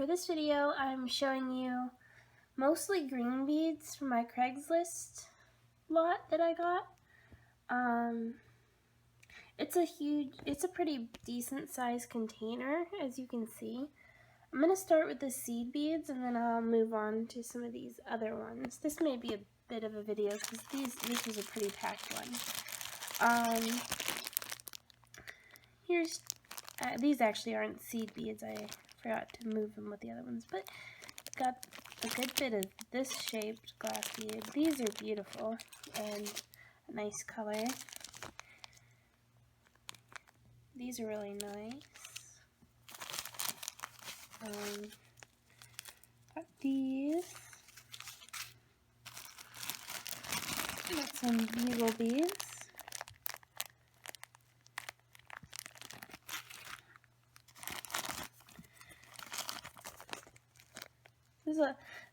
this video, I'm showing you mostly green beads from my Craigslist lot that I got. It's a pretty decent sized container, as you can see. I'm going to start with the seed beads and then I'll move on to some of these other ones. This may be a bit of a video because this is a pretty packed one. These actually aren't seed beads. I forgot to move them with the other ones, but got a good bit of this shaped glass bead. These are beautiful and a nice color. These are really nice. Got these. Got some bugle beads.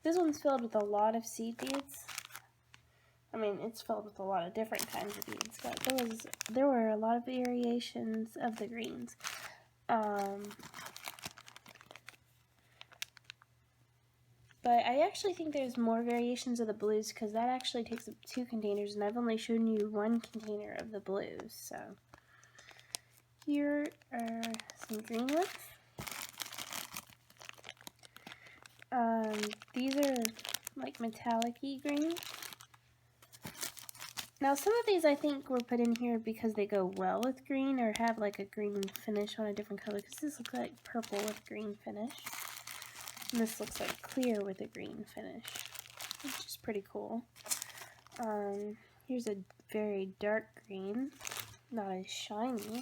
This one's filled with a lot of seed beads. I mean, it's filled with a lot of different kinds of beads, but there were a lot of variations of the greens. But I actually think there's more variations of the blues because that actually takes up 2 containers, and I've only shown you 1 container of the blues. So here are some green ones. These are like metallic-y green. Now some of these I think were put in here because they go well with green or have like a green finish on a different color, because this looks like purple with green finish. And this looks like clear with a green finish, which is pretty cool. Here's a very dark green, not as shiny.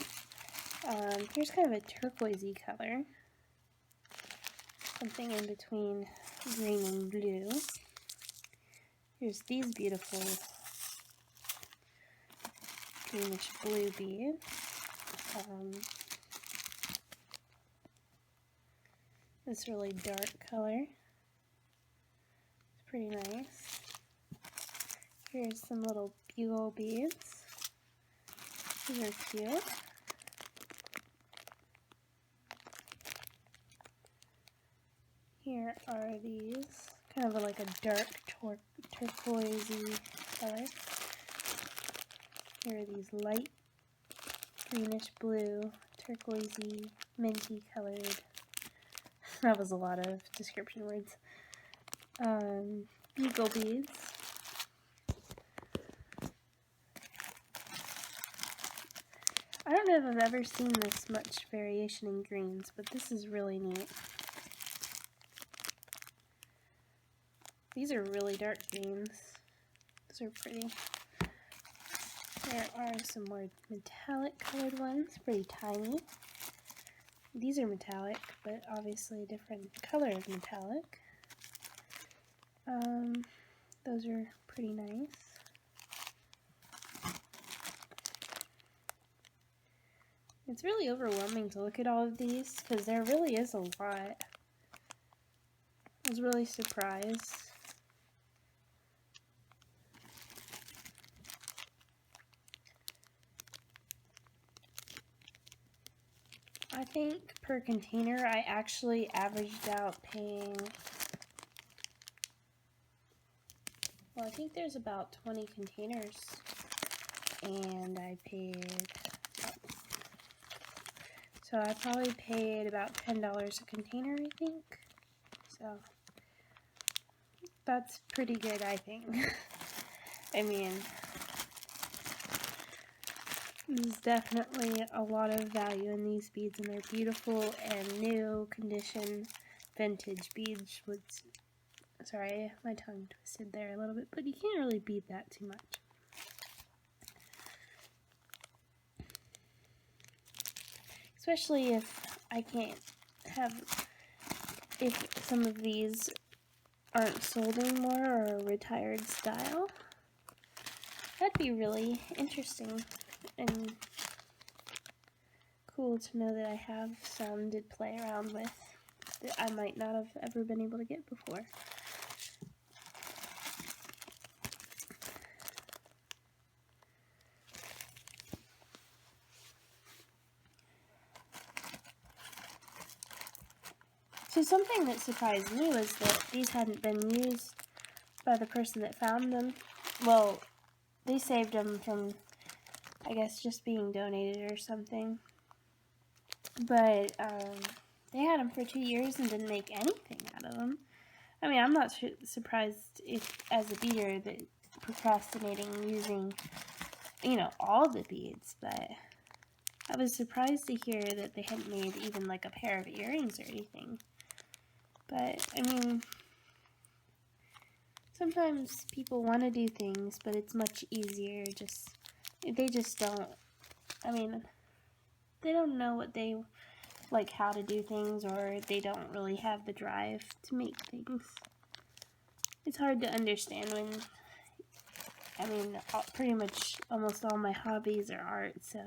Here's kind of a turquoisey color. Something in between green and blue. Here's these beautiful greenish blue beads. This really dark color. It's pretty nice. Here's some little bugle beads. These are cute. Here are these, kind of like a dark turquoisey color. Here are these light greenish blue, turquoisey, minty colored. That was a lot of description words. Bugle beads. I don't know if I've ever seen this much variation in greens, but this is really neat. These are really dark greens. Those are pretty. There are some more metallic colored ones, pretty tiny. These are metallic, but obviously a different color of metallic. Those are pretty nice. It's really overwhelming to look at all of these because there really is a lot. I was really surprised. I think per container I actually averaged out paying, well, I think there's about 20 containers and I paid, so I probably paid about $10 a container, I think. So that's pretty good, I think. I mean, there's definitely a lot of value in these beads, and they're beautiful and new condition vintage beads. Sorry, my tongue twisted there a little bit, but you can't really beat that too much. Especially if if some of these aren't sold anymore or are retired style. That'd be really interesting and cool to know that I have some to play around with that I might not have ever been able to get before. So something that surprised me was that these hadn't been used by the person that found them. Well, they saved them from, I guess, just being donated or something. But they had them for 2 years and didn't make anything out of them. I mean, I'm not surprised if, as a beader, that procrastinating using, you know, all the beads, but I was surprised to hear that they hadn't made even like a pair of earrings or anything. But, I mean, sometimes people want to do things, but it's much easier they just don't, I mean, they don't know what they, like how to do things, or they don't really have the drive to make things. It's hard to understand when, I mean, pretty much almost all my hobbies are art, so.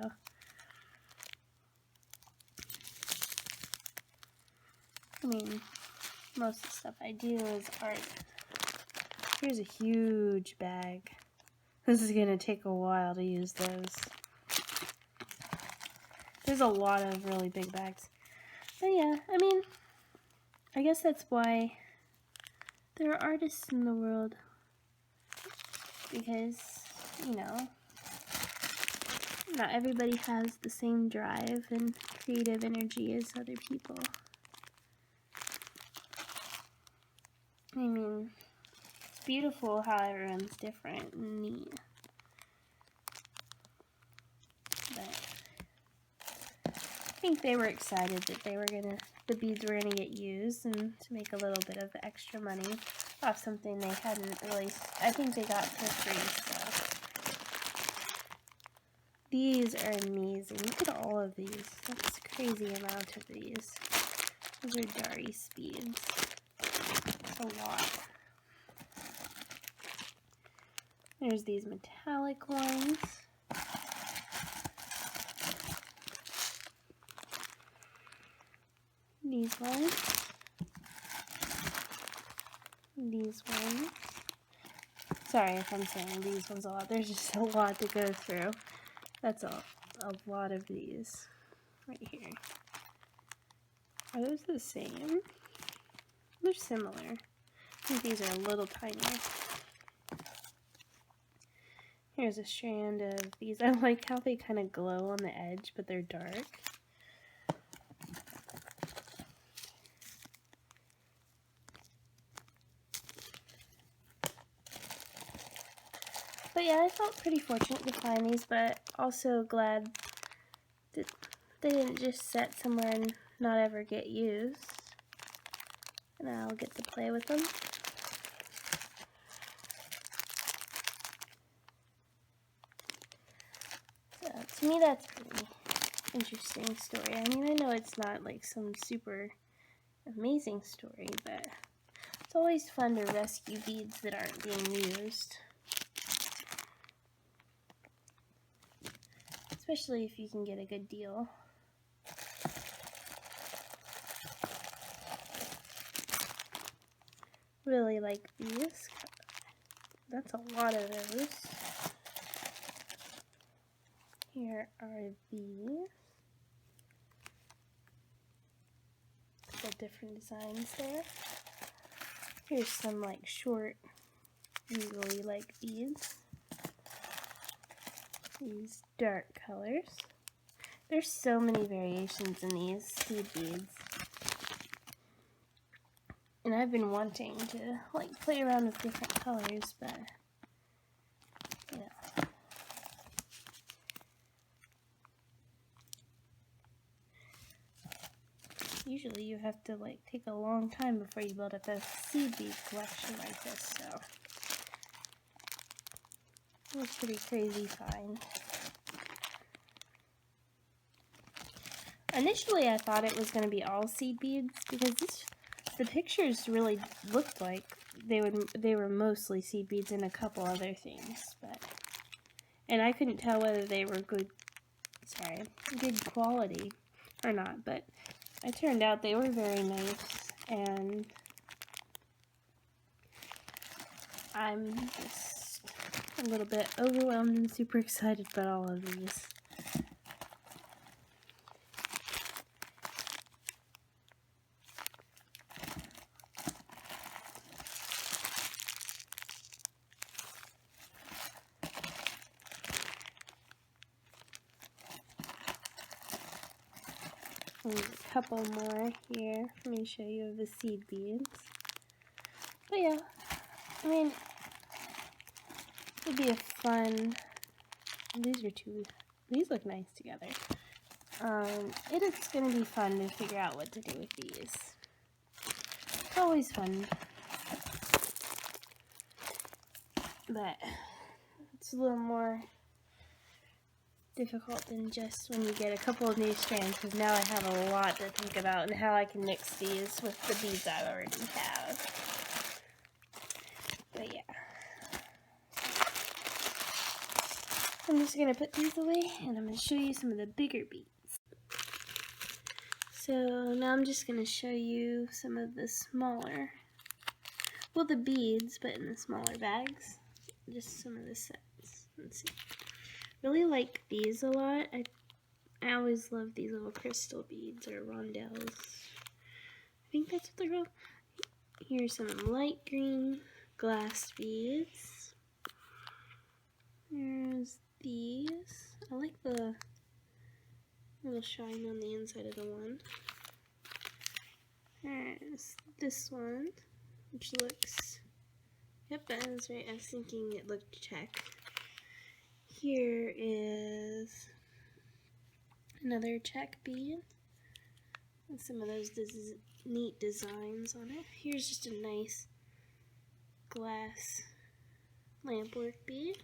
I mean, most of the stuff I do is art. Here's a huge bag. This is going to take a while to use those. There's a lot of really big bags. But yeah, I mean, I guess that's why there are artists in the world. Because, you know, not everybody has the same drive and creative energy as other people. I mean, it's beautiful how everyone's different and neat. But I think they were excited that the beads were gonna get used and to make a little bit of extra money off something they hadn't really, I think they got for free, so. These are amazing. Look at all of these. That's a crazy amount of these. Those are Dari's beads. That's a lot. There's these metallic ones. These ones. These ones. Sorry if I'm saying these ones a lot. There's just a lot to go through. That's a lot of these right here. Are those the same? They're similar. I think these are a little tinier. Here's a strand of these. I like how they kind of glow on the edge, but they're dark. But yeah, I felt pretty fortunate to find these, but also glad that they didn't just sit somewhere and not ever get used. And I'll get to play with them. So to me, that's a pretty interesting story. I mean, I know it's not like some super amazing story, but it's always fun to rescue beads that aren't being used. Especially if you can get a good deal. Really like these. That's a lot of those. Here are these. The different designs there. Here's some like short, usually like beads. These dark colors. There's so many variations in these seed beads. And I've been wanting to like play around with different colors, but you know. Usually you have to like take a long time before you build up a seed bead collection like this, so it was pretty crazy find. Initially I thought it was going to be all seed beads because the pictures really looked like they were mostly seed beads and a couple other things, and I couldn't tell whether they were good quality or not, but it turned out they were very nice, and I'm just a little bit overwhelmed and super excited about all of these. There's a couple more here. Let me show you the seed beads. But yeah, I mean, it'd be a fun. These look nice together. It is going to be fun to figure out what to do with these. It's always fun. But it's a little more difficult than just when you get a couple of new strands, because now I have a lot to think about and how I can mix these with the beads I already have. But yeah. I'm just going to put these away and I'm going to show you some of the bigger beads. So now I'm just going to show you some of the smaller, well, the beads, but in the smaller bags. Just some of the sets. Let's see. Really like these a lot. I always love these little crystal beads or rondelles. I think that's what they're called. Here's some light green glass beads. There's these. I like the little shine on the inside of the one. There's this one, which looks, yep, that is right. I was thinking it looked Czech. Here is another Czech bead. And some of those neat designs on it. Here's just a nice glass lampwork bead.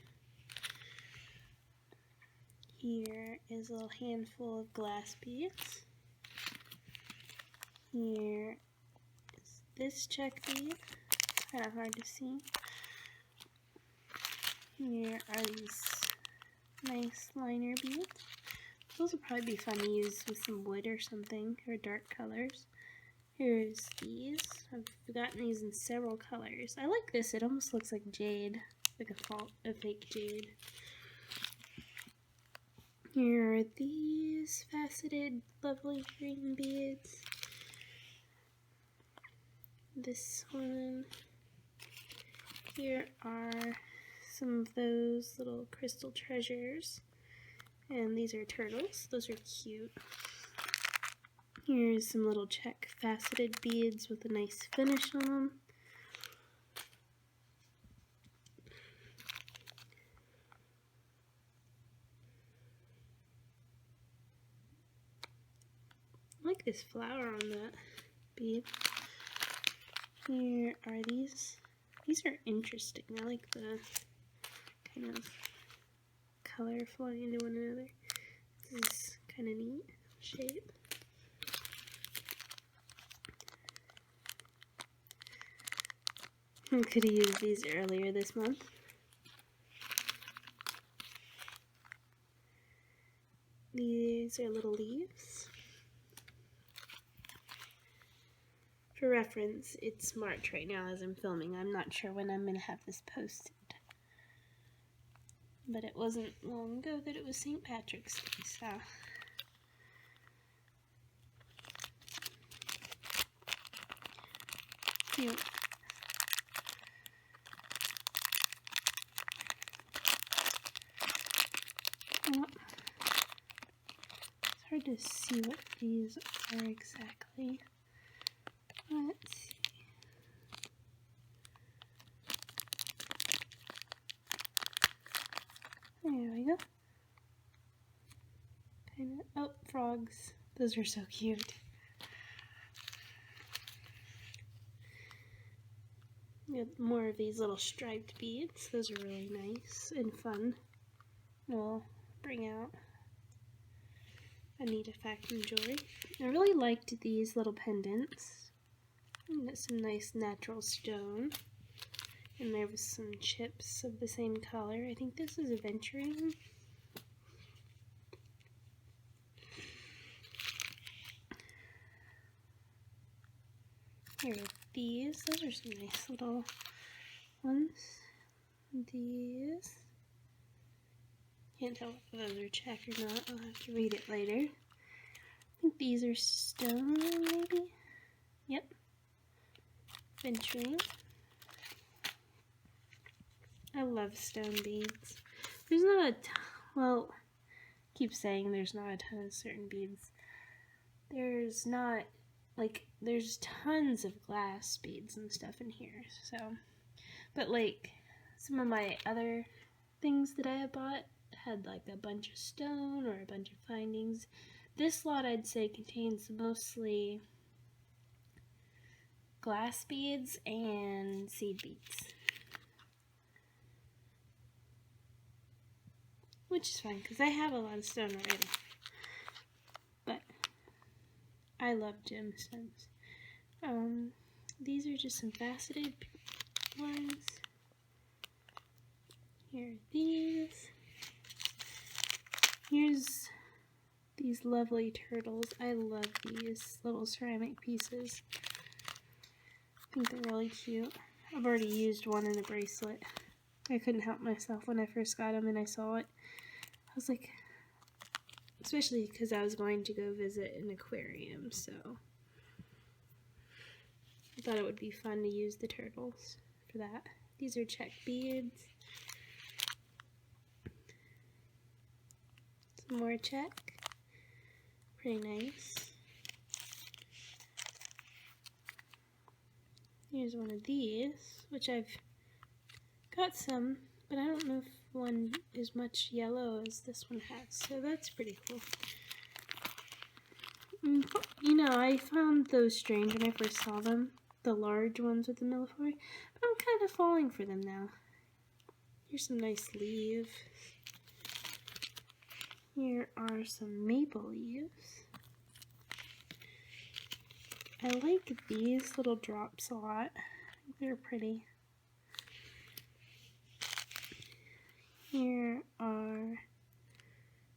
Here is a little handful of glass beads. Here is this Czech bead. It's kind of hard to see. Here are these nice liner beads. Those would probably be fun to use with some wood or something, or dark colors. Here's these. I've gotten these in several colors. I like this. It almost looks like jade, like a fake jade. Here are these faceted, lovely green beads. This one. Here are some of those little crystal treasures. And these are turtles. Those are cute. Here's some little Czech faceted beads with a nice finish on them. I like this flower on that bead. Here are these. These are interesting. I like the kind of color flowing into one another. This is kind of neat shape. I could have used these earlier this month. These are little leaves. For reference, it's March right now as I'm filming. I'm not sure when I'm going to have this posted. But it wasn't long ago that it was St. Patrick's Day, so. Cute. Oh. It's hard to see what these are exactly. Let's see. There we go. Kinda, oh, frogs. Those are so cute. We have more of these little striped beads. Those are really nice and fun. We'll bring out a neat effect in jewelry. I really liked these little pendants. That's some nice natural stone. And there was some chips of the same color. I think this is aventurine. Here are these. Those are some nice little ones. These. Can't tell if those are Czech or not. I'll have to read it later. I think these are stone, maybe? Yep. Aventurine. I love stone beads. There's not a ton, well, I keep saying there's not a ton of certain beads there's not, like, there's tons of glass beads and stuff in here, so, but like, some of my other things that I have bought had like a bunch of stone or a bunch of findings. This lot, I'd say, contains mostly glass beads and seed beads, which is fine because I have a lot of stone already, but I love gemstones. These are just some faceted ones. Here are these. Here's these lovely turtles. I love these little ceramic pieces. I think they're really cute. I've already used one in a bracelet. I couldn't help myself when I first got them and I saw it. I was like, especially because I was going to go visit an aquarium, so I thought it would be fun to use the turtles for that. These are Czech beads. Some more Czech. Pretty nice. Here's one of these, which I've got some, but I don't know if one is much yellow as this one has, so that's pretty cool. You know, I found those strange when I first saw them, the large ones with the millefiori, but I'm kind of falling for them now. Here's some nice leaves. Here are some maple leaves. I like these little drops a lot. They're pretty. Here are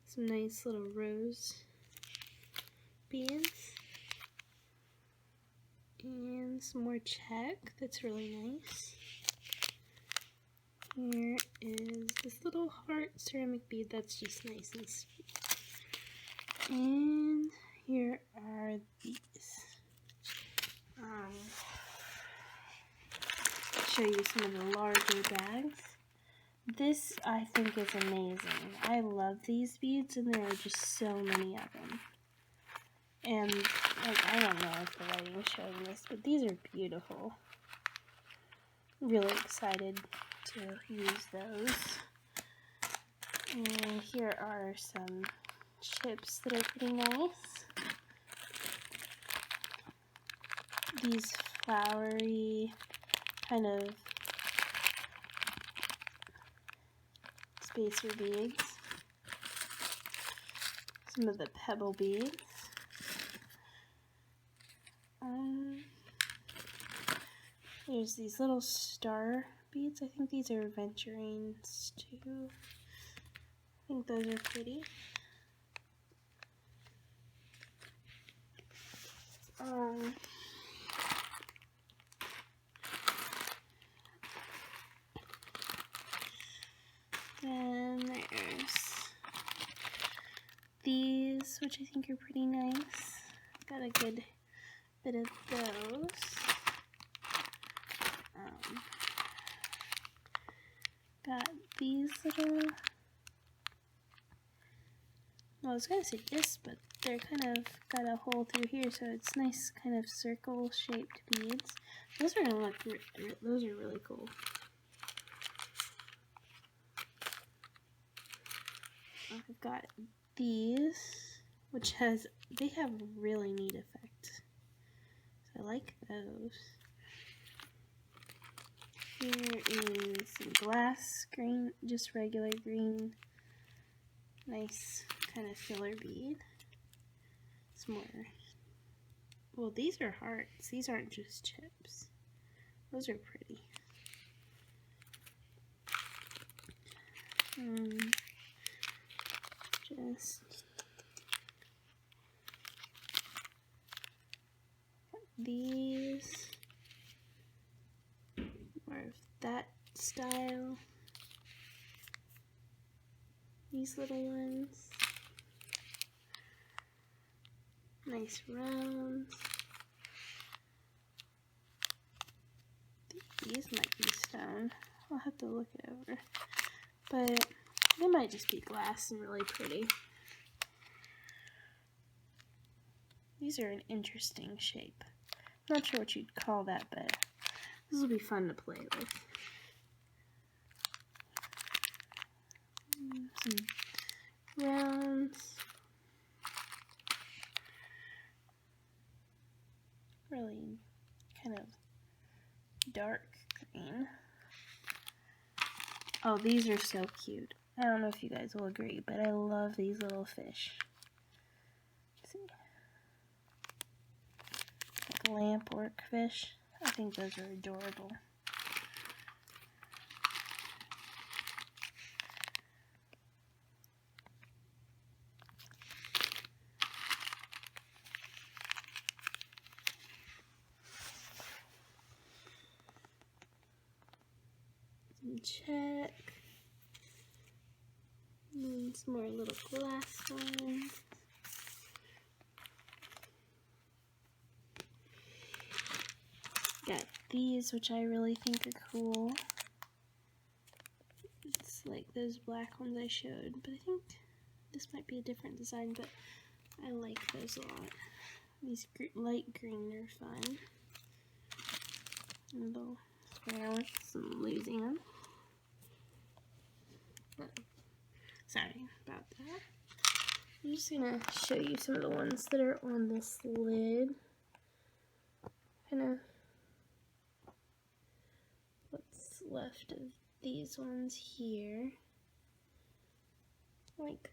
some nice little rose beads. And some more Czech. That's really nice. Here is this little heart ceramic bead that's just nice and sweet. And here are these. Show you some of the larger bags. This, I think, is amazing. I love these beads, and there are just so many of them. And, like, I don't know if the lighting is showing this, but these are beautiful. Really excited to use those. And here are some chips that are pretty nice. These flowery kind of spacer beads. Some of the pebble beads. There's these little star beads. I think these are aventurines too. I think those are pretty. Then there's these, which I think are pretty nice. Got a good bit of those. Got these little, well, I was going to say this, but they're kind of got a hole through here, so it's nice kind of circle-shaped beads. Those are going to look, those are really cool. I've got these, which they have a really neat effect. So I like those. Here is some glass green, just regular green, nice kind of filler bead. Some more. Well, these are hearts. These aren't just chips. Those are pretty. Just these, more of that style. These little ones, nice rounds. These might be stone. I'll have to look it over, but they might just be glass and really pretty. These are an interesting shape. I'm not sure what you'd call that, but this will be fun to play with. Some rounds. Really kind of dark green. Oh, these are so cute. I don't know if you guys will agree, but I love these little fish. Let's see. Like lampwork fish. I think those are adorable. Some Czech. And some more little glass ones. Got these, which I really think are cool. It's like those black ones I showed, but I think this might be a different design, but I like those a lot. These light green are fun. A little square ones, I'm losing them. Oh, sorry about that. I'm just gonna show you some of the ones that are on this lid. Kinda what's left of these ones here. Like,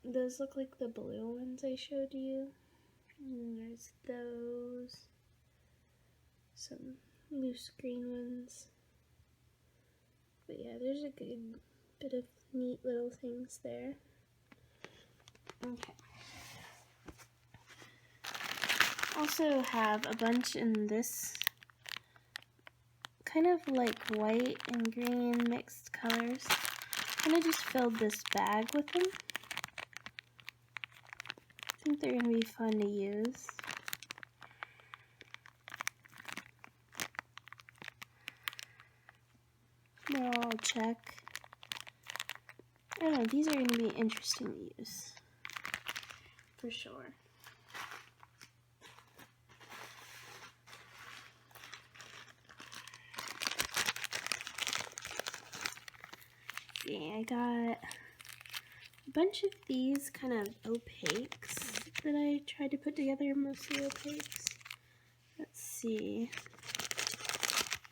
those look like the blue ones I showed you. And there's those. Some loose green ones. But yeah, there's a good bit of neat little things there. Okay. Also have a bunch in this kind of like white and green mixed colors. Kind of just filled this bag with them. I think they're going to be fun to use. They're all Czech. I don't know, these are going to be interesting to use. For sure. See, I got a bunch of these kind of opaques that I tried to put together, mostly opaques. Let's see.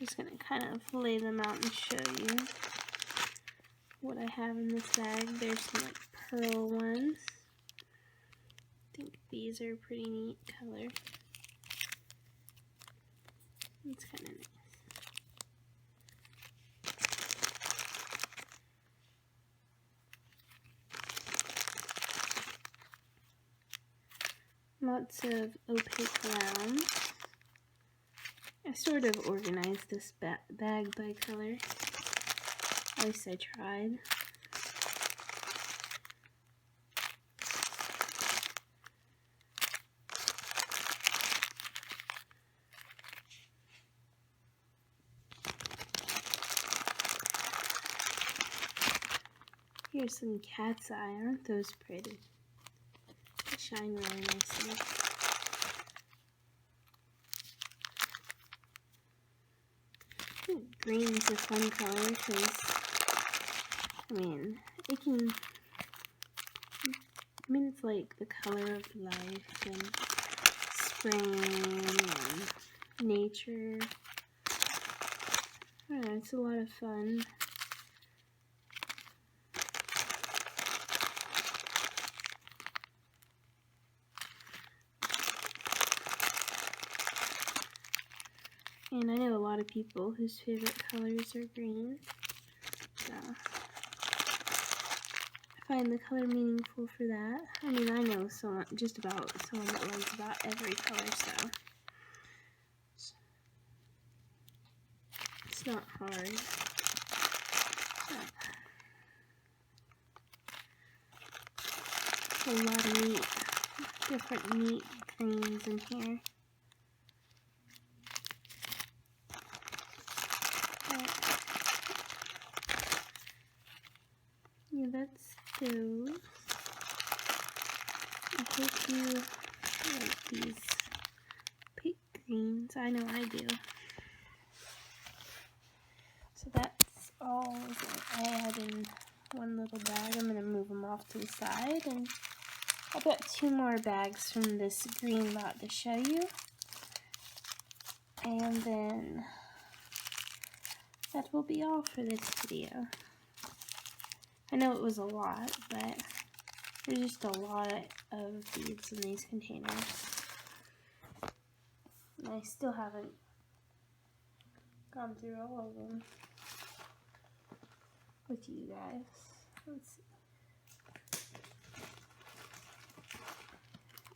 I'm just going to kind of lay them out and show you what I have in this bag. There's some like pearl ones. I think these are a pretty neat color. It's kind of nice. Lots of opaque rounds. I sort of organized this bag by color. At least I tried. Here's some cat's eye. Aren't those pretty? They shine really nicely. I think green's a fun color because, I mean, it's like the color of life and spring and nature. I don't know, it's a lot of fun. And I know a lot of people whose favorite colors are green, so I find the color meaningful for that. I mean, I know someone, just about someone that loves about every color, so it's not hard. So, a lot of different neat greens in here. Yeah, that's those. I hope you I like these pink greens. I know I do. So that's all I had in one little bag. I'm going to move them off to the side, and I've got 2 more bags from this green lot to show you. And then that will be all for this video. I know it was a lot, but there's just a lot of beads in these containers. And I still haven't gone through all of them with you guys. Let's see.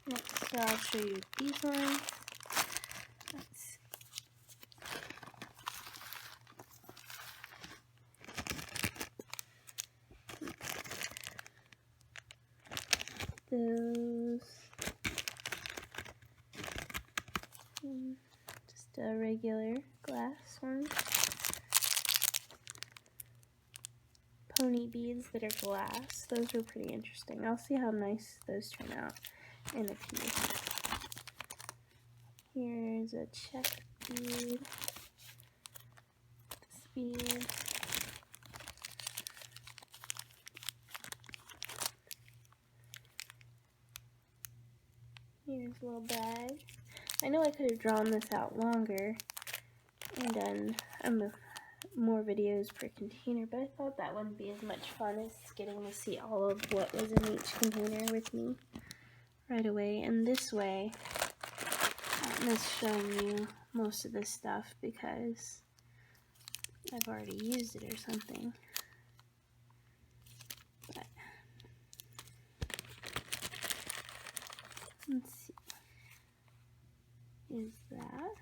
Next, I'll show you these ones. Let's see. Those, just a regular glass one. Pony beads that are glass. Those are pretty interesting. I'll see how nice those turn out in a piece. Here's a Czech bead. This bead. Here's a little bag. I know I could have drawn this out longer and done more videos per container, but I thought that wouldn't be as much fun as getting to see all of what was in each container with me right away. And this way, I'm just showing you most of this stuff because I've already used it or something. But let's see. Is that?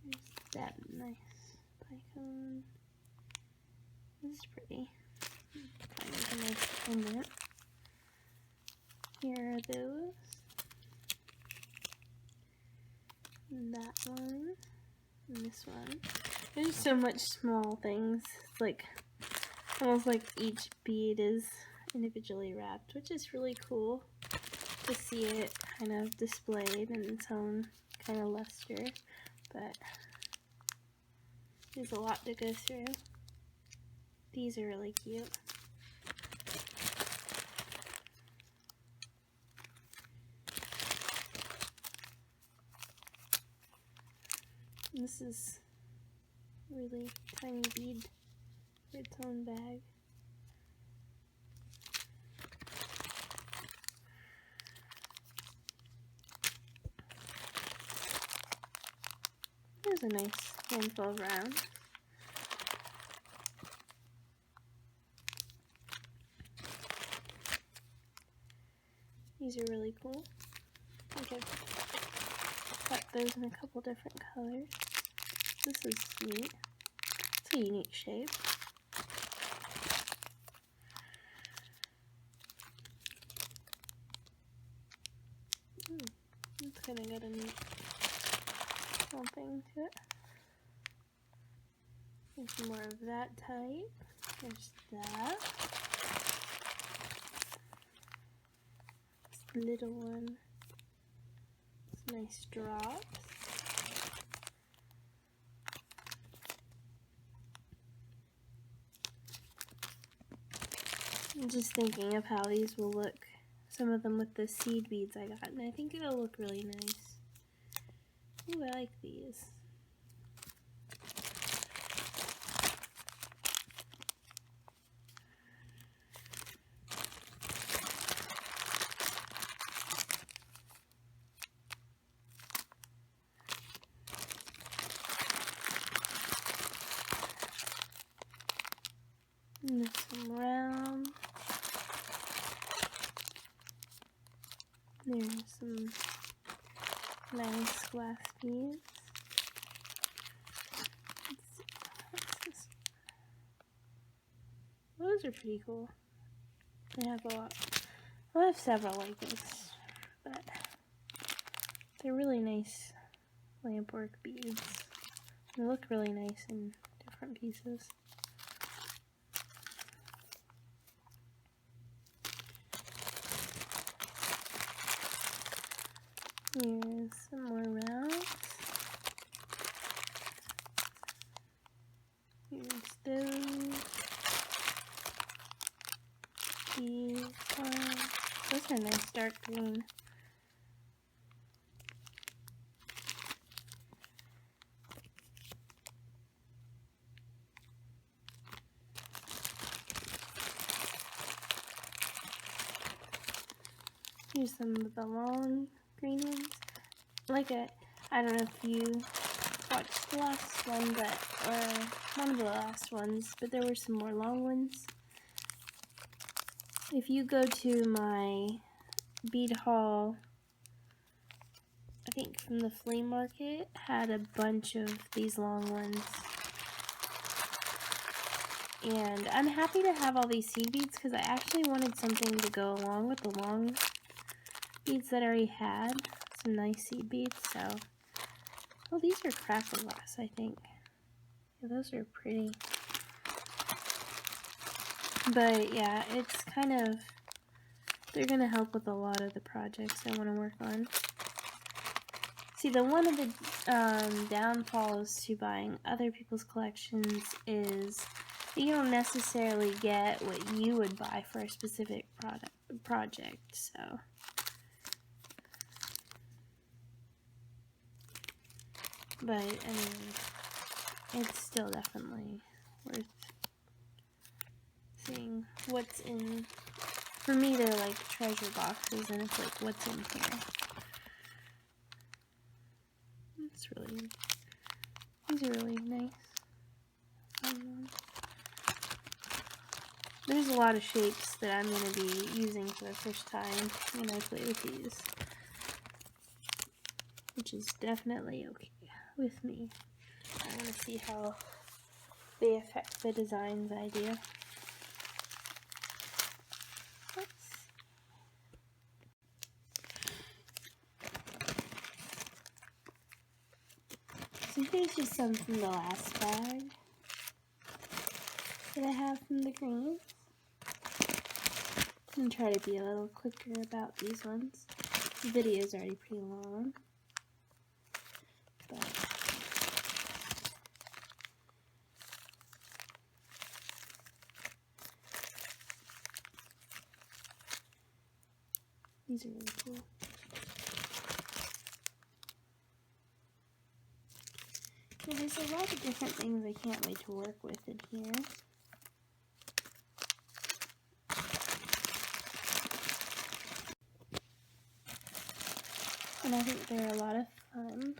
There's that nice bicone. This is pretty. Kind of a nice pendant. Here are those. And that one. And this one. There's so much small things. It's like almost like each bead is individually wrapped, which is really cool to see it kind of displayed in its own kind of luster, but there's a lot to go through. These are really cute. This is really tiny bead for its own bag. Here's a nice handful of rounds. These are really cool. I think I've got those in a couple different colors. This is neat. It's a unique shape. It's kind of got a neat something to it. There's more of that type. There's that. This little one. It's nice drops. I'm just thinking of how these will look. Some of them with the seed beads I got, and I think it'll look really nice. Ooh, I like these. And there's some round. There's some nice glass beads. Those are pretty cool. I have a lot. I have several like this, but they're really nice lampwork beads. They look really nice in different pieces. Here's some more rounds. Here's those. These ones. Those are nice dark green. Here's some of the long green ones. I don't know if you watched the last one, or one of the last ones, but there were some more long ones. If you go to my bead haul, I think from the flea market, had a bunch of these long ones. And I'm happy to have all these seed beads because I actually wanted something to go along with the long beads that I already had. Some nice seed beads, so. Oh, these are crackle glass, I think. Yeah, those are pretty. But yeah, it's kind of, they're going to help with a lot of the projects I want to work on. See, one of the downfalls to buying other people's collections is you don't necessarily get what you would buy for a specific project, so. But, I mean, it's still definitely worth seeing what's in, for me to like treasure boxes, and it's like, what's in here? It's really, these are really nice. There's a lot of shapes that I'm going to be using for the first time when I play with these, which is definitely okay with me. I want to see how they affect the designs I do. So here's just some from the last bag that I have from the greens. I'm going to try to be a little quicker about these ones. The video's already pretty long. But these are really cool. So there's a lot of different things I can't wait to work with in here. And I think they're a lot of fun.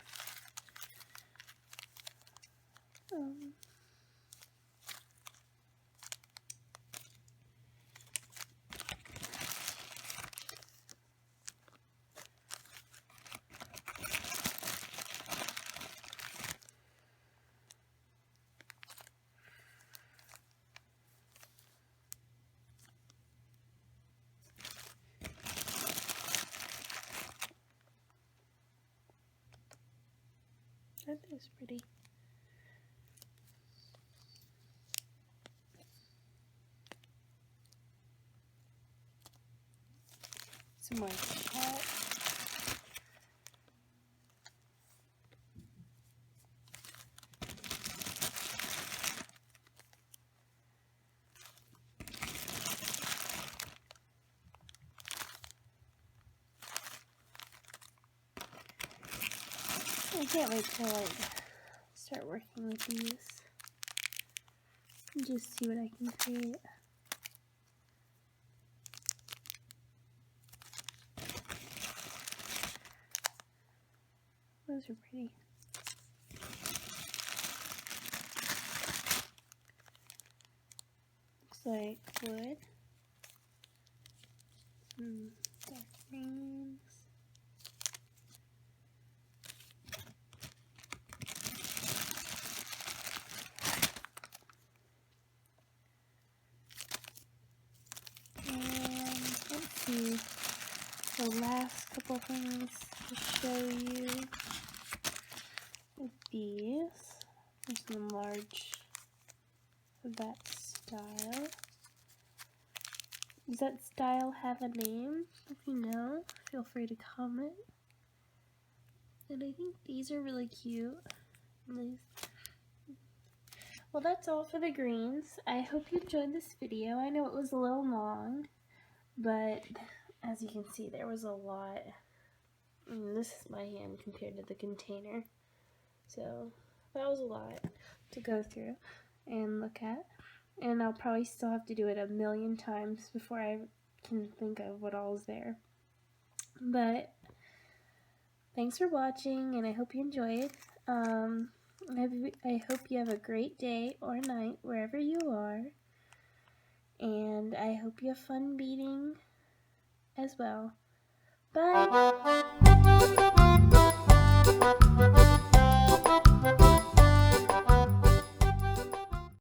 That is pretty. Some more chat. I can't wait to like start working with these and just see what I can create. Those are pretty. Looks like wood. Some dark greens. Let's see the last couple things to show you with these. There's some large of that style. Does that style have a name? If you know, feel free to comment. And I think these are really cute. Well, that's all for the greens. I hope you enjoyed this video. I know it was a little long, but as you can see, there was a lot. This is my hand compared to the container. So that was a lot to go through and look at. And I'll probably still have to do it a million times before I can think of what all is there. But thanks for watching, and I hope you enjoyed. I hope you have a great day or night wherever you are. And I hope you have fun beading as well. Bye!